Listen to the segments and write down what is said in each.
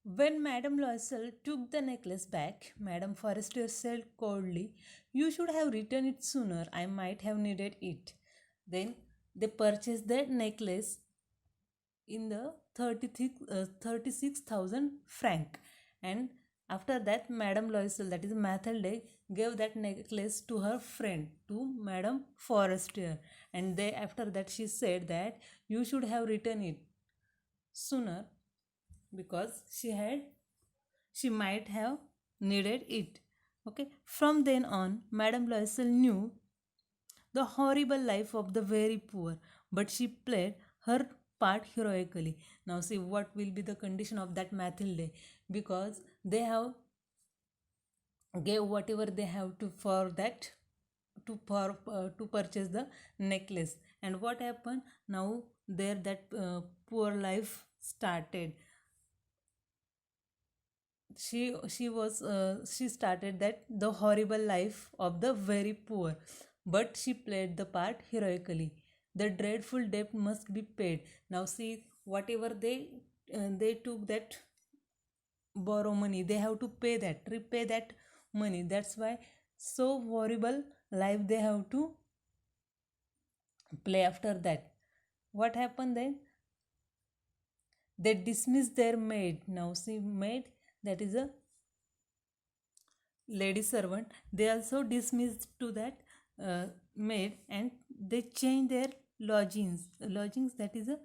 When Madame Loisel took the necklace back, Madame Forrester said coldly, "You should have returned it sooner. I might have needed it." Then they purchased the necklace in the 36,000 franc. And after that, Madame Loisel, that is Mathilde, gave that necklace to her friend, to Madame Forrester. And they, after that, she said that you should have returned it sooner, because she might have needed it. Okay, from then on, Madame Loisel knew the horrible life of the very poor, but she played her part heroically. Now, see what will be the condition of that Mathilde, because they have gave whatever they have to for that, to purchase the necklace. And what happened now? There, that poor life started. She started that the horrible life of the very poor, but she played the part heroically. The dreadful debt must be paid. Now see, whatever they took that borrow money, they have to pay that, repay that money. That's why so horrible life they have to play. After that, what happened then? They dismissed their maid. Now see, maid, that is a lady servant, they also dismissed to that maid, and they changed their lodgings, that is a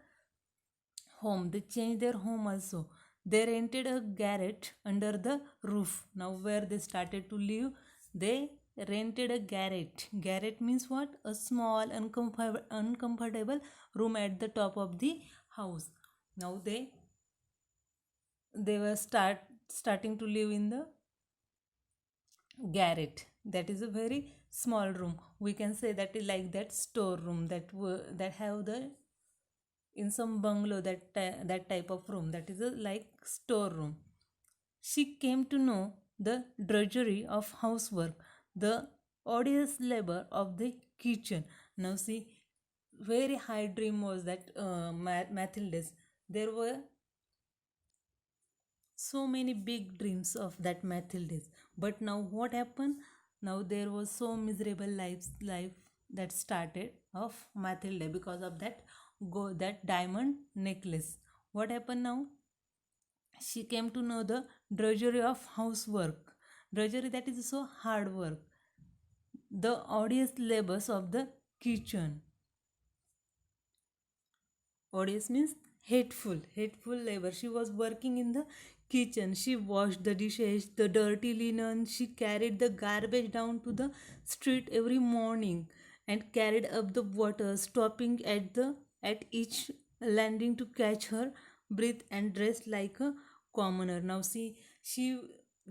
home. They changed their home also. They rented a garret under the roof. Now where they started to live, they rented a garret means what? A small uncomfortable room at the top of the house. Now they were starting to live in the garret. That is a very small room. We can say that is like that storeroom that have the, in some bungalow, that type of room, that is a like storeroom. She came to know the drudgery of housework, the odious labor of the kitchen. Now see, very high dream was that Mathilde's. There were so many big dreams of that Mathildes. But now what happened? Now there was so miserable life that started of Mathilde, because of that diamond necklace. What happened now? She came to know the drudgery of housework. Drudgery, that is so hard work. The odious labors of the kitchen. Odious means hateful labor. She was working in the kitchen. She washed the dishes, the dirty linen. She carried the garbage down to the street every morning and carried up the water, stopping at each landing to catch her breath, and dressed like a commoner. Now see, she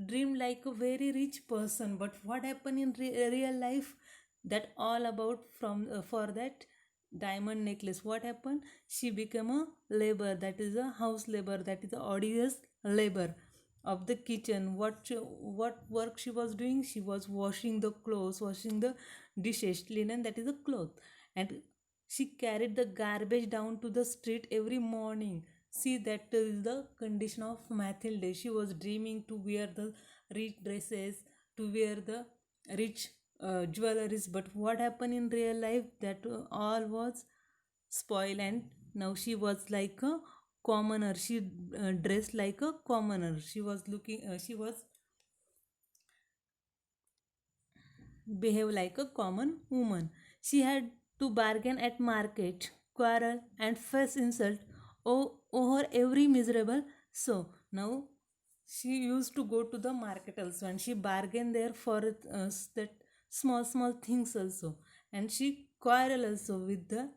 dreamed like a very rich person, but what happened in real life? That all about from for that diamond necklace. What happened? She became a labor, that is a house labor, that is the odious labor of the kitchen. What work she was doing? She was washing the clothes, washing the dishes, linen, that is a cloth. And she carried the garbage down to the street every morning. See, that is the condition of Mathilde. She was dreaming to wear the rich dresses, to wear the rich jewelries. But what happened in real life? That all was spoiled, and now she was like a commoner. She dressed like a commoner. She was behave like a common woman. She had to bargain at market, quarrel, and face insult over every miserable. So now she used to go to the market also, and she bargained there for that small things also, and she quarrel also with the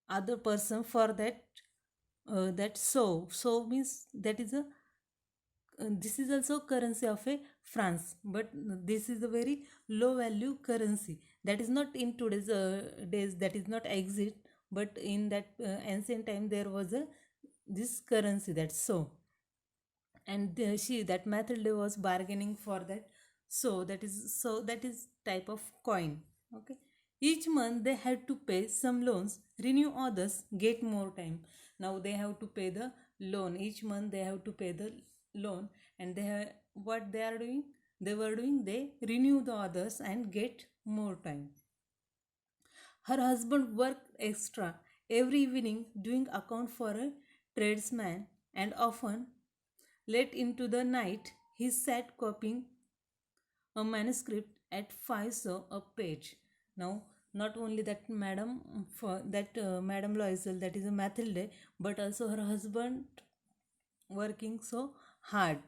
other person for that so means that is a this is also currency of a France, but this is a very low value currency. That is not in today's days, that is not exist, but in that ancient time there was a this currency, that's and she, that Mathilde, was bargaining for that. So that is type of coin. Okay, Each month they had to pay some loans, renew others, get more time. Now they have to pay the loan. Each month they have to pay the loan, and what they are doing? They were doing, they renew the others and get more time. Her husband worked extra every evening doing account for a tradesman, and often late into the night he sat copying a manuscript at 5 so a page. Now, not only that Madam Loisel, that is a Mathilde, but also her husband working so hard.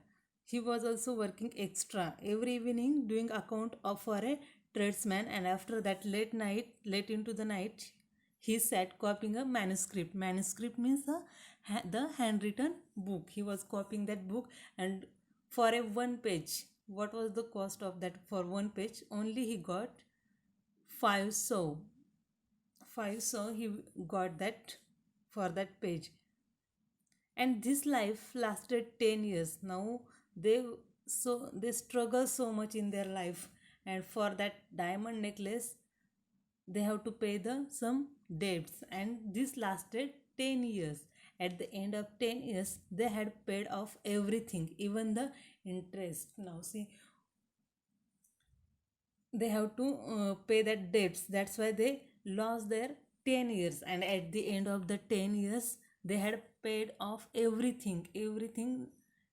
He was also working extra every evening doing account of for a tradesman, and after that late into the night, he sat copying a manuscript. Manuscript means the handwritten book. He was copying that book, and for a one page, what was the cost of that for one page? Only he got 5 so. 5 so he got that for that page, and this life lasted 10 years. Now they they struggle so much in their life, and for that diamond necklace they have to pay the some debts, and this lasted 10 years. At the end of 10 years they had paid off everything, even the interest. Now see, they have to pay that debts, that's why they lost their 10 years, and at the end of the 10 years they had paid off everything,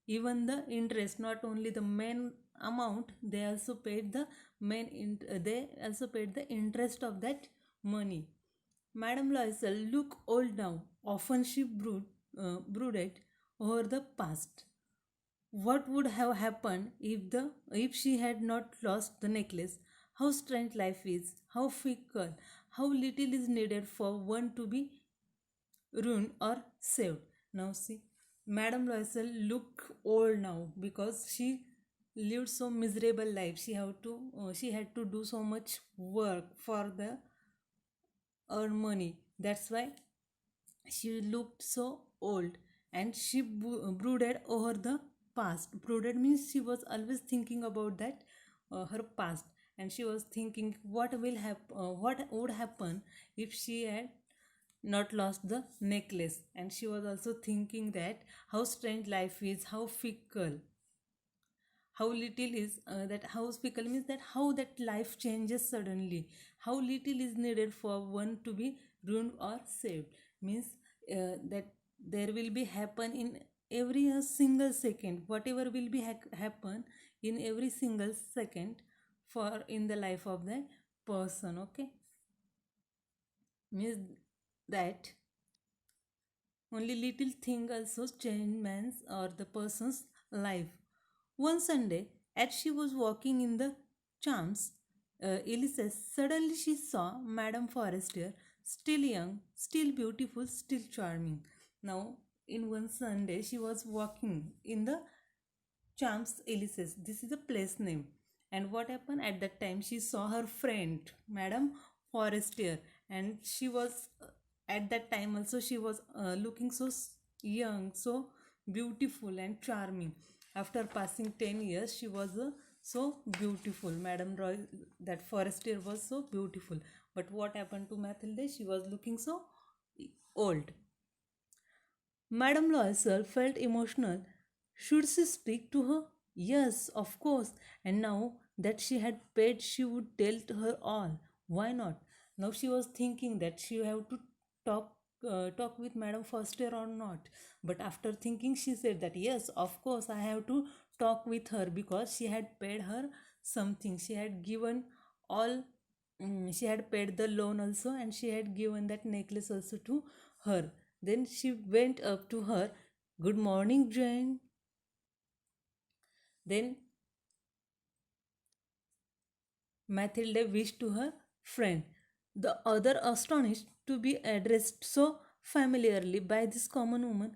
even the interest. Not only the main amount, they also paid the they also paid the interest of that money. Madame Loisel looked old now. Often she brooded over the past. What would have happened if she had not lost the necklace? How strange life is, how fickle, how little is needed for one to be ruined or saved. Now see, Madame Loisel look old now because she lived so miserable life. She had to do so much work for the earn money. That's why she looked so old, and she brooded over the past. Brooded means she was always thinking about that her past, and she was thinking what would happen if she had not lost the necklace. And she was also thinking that how strange life is, how fickle, how little is that how fickle means that how that life changes suddenly, how little is needed for one to be ruined or saved. Means that there will be happen in every single second, whatever will be happen in every single second for in the life of the person. Okay, means that only little thing also change man's or the person's life. One Sunday, as she was walking in the Champs Elysees, suddenly she saw Madame Forestier, still young, still beautiful, still charming. Now, in one Sunday, she was walking in the Champs Elysees. This is a place name. And what happened at that time? She saw her friend, Madame Forestier, and she was at that time also she was looking so young, so beautiful and charming. After passing 10 years, she was so beautiful. Madame Roy, that Forestier was so beautiful. But what happened to Mathilde? She was looking so old. Madame Loisel felt emotional. Should she speak to her? Yes, of course. And now that she had paid, she would tell to her all. Why not? Now she was thinking that she have to talk talk with Madame Foster or not. But after thinking, she said that yes, of course, I have to talk with her because she had paid her something. She had given all. She had paid the loan also, and she had given that necklace also to her. Then she went up to her. Good morning, Jane. Then Mathilde wished to her friend. The other, astonished to be addressed so familiarly by this common woman,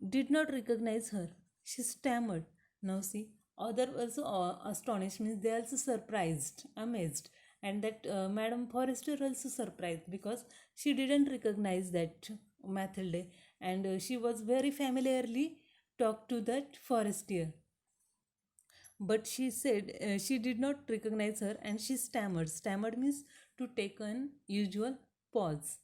did not recognize her. She stammered. Now see, other also astonished means they also surprised, amazed, and that Madame Forrester also surprised because she didn't recognize that Mathilde, and she was very familiarly talked to that Forestier. But she said she did not recognize her, and she stammered. Stammered means to take an usual pause.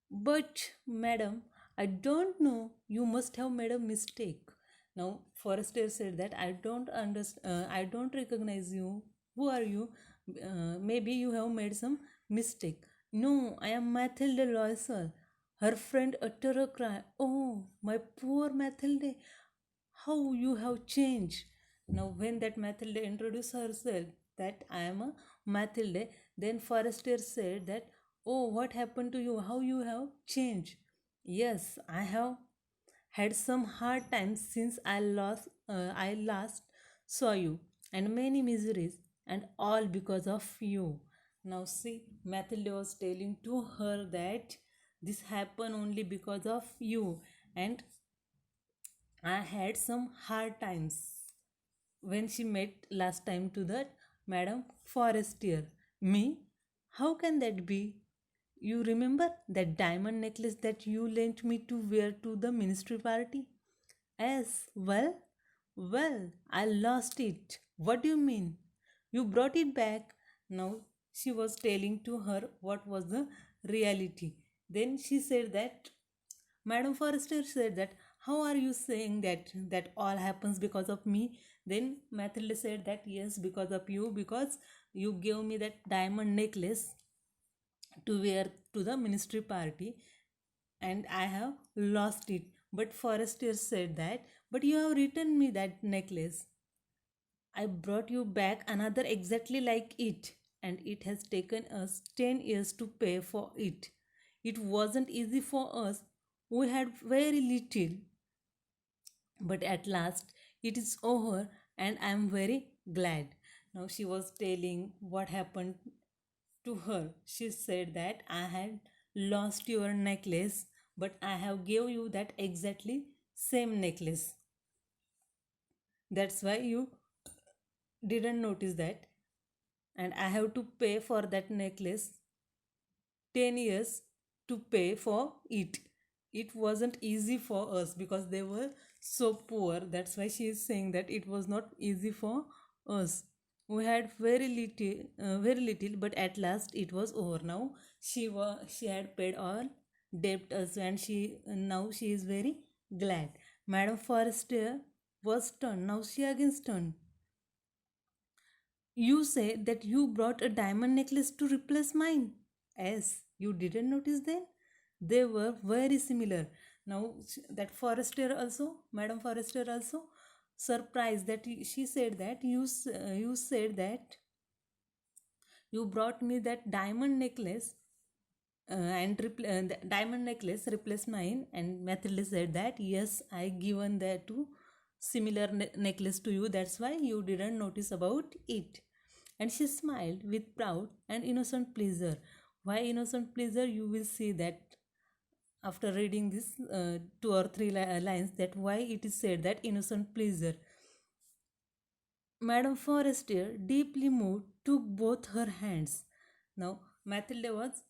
But, madam, I don't know. You must have made a mistake. Now, Forrester said that I don't understand. I don't recognize you. Who are you? Maybe you have made some mistake. No, I am Mathilde Loisel. Her friend uttered a cry. Oh, my poor Mathilde! How you have changed. Now, when that Mathilde introduced herself, that I am a Mathilde, then Forrester said that, oh, what happened to you? How you have changed? Yes, I have had some hard times since I last saw you, and many miseries, and all because of you. Now, see, Mathilde was telling to her that this happened only because of you, and I had some hard times when she met last time to that Madam Forestier. Me? How can that be? You remember that diamond necklace that you lent me to wear to the ministry party? Yes, well, I lost it. What do you mean? You brought it back. Now she was telling to her what was the reality. Then she said that Madam Forrester said that, how are you saying that all happens because of me? Then Mathilde said that yes, because of you, because you gave me that diamond necklace to wear to the ministry party, and I have lost it. But Forrester said that, but you have returned me that necklace. I brought you back another exactly like it, and it has taken us 10 years to pay for it. It wasn't easy for us. We had very little, but at last it is over, and I am very glad. Now she was telling what happened to her. She said that I had lost your necklace, but I have gave you that exactly same necklace. That's why you didn't notice that, and I have to pay for that necklace 10 years to pay for it. It wasn't easy for us because they were so poor. That's why she is saying that it was not easy for us. We had very little, but at last it was over. Now she had paid all debtors, and she is very glad. Madam Forrester was stunned. Now she again stunned. You say that you brought a diamond necklace to replace mine. Yes, you didn't notice then? They were very similar. Now, that Forrester also, Madam Forrester also, surprised that she said that you said that you brought me that diamond necklace the diamond necklace replaced mine, and Mathilde said that yes, I given that to similar necklace to you, that's why you didn't notice about it. And she smiled with proud and innocent pleasure. Why innocent pleasure? You will see that after reading this two or three lines, that why it is said that innocent pleasure. Madame Forestier, deeply moved, took both her hands. Now, Mathilde was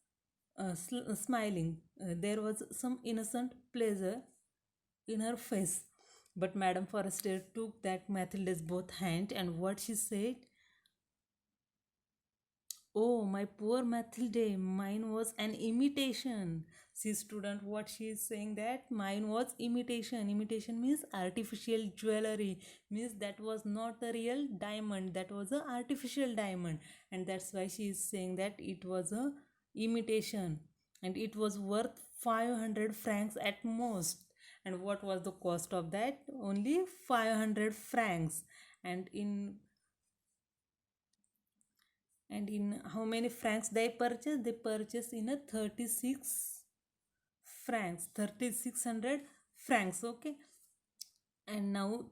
smiling. There was some innocent pleasure in her face. But Madame Forestier took that Mathilde's both hands, and what she said, oh, my poor Mathilde, mine was an imitation. See, student, what she is saying that mine was imitation. Imitation means artificial jewelry. Means that was not a real diamond. That was a artificial diamond, and that's why she is saying that it was a imitation, and it was worth 500 francs at most. And what was the cost of that? Only 500 francs. And in how many francs they purchase? They purchase in a 36 francs, 3600 francs. Okay. And now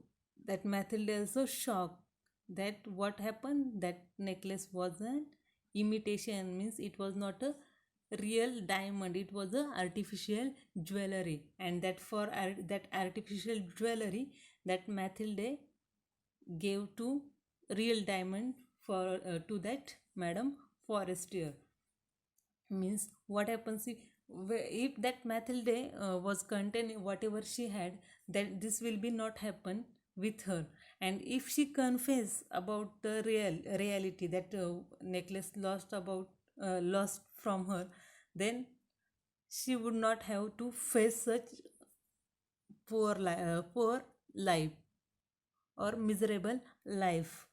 that Mathilde also shocked that what happened, that necklace was an imitation, means it was not a real diamond, it was a artificial jewelry. And that for that artificial jewelry, that Mathilde gave to real diamond for to that Madam Forestier. Means what happens if that Mathilde was content whatever she had, then this will be not happen with her. And if she confess about the reality, that necklace lost about lost from her, then she would not have to face such poor life or miserable life.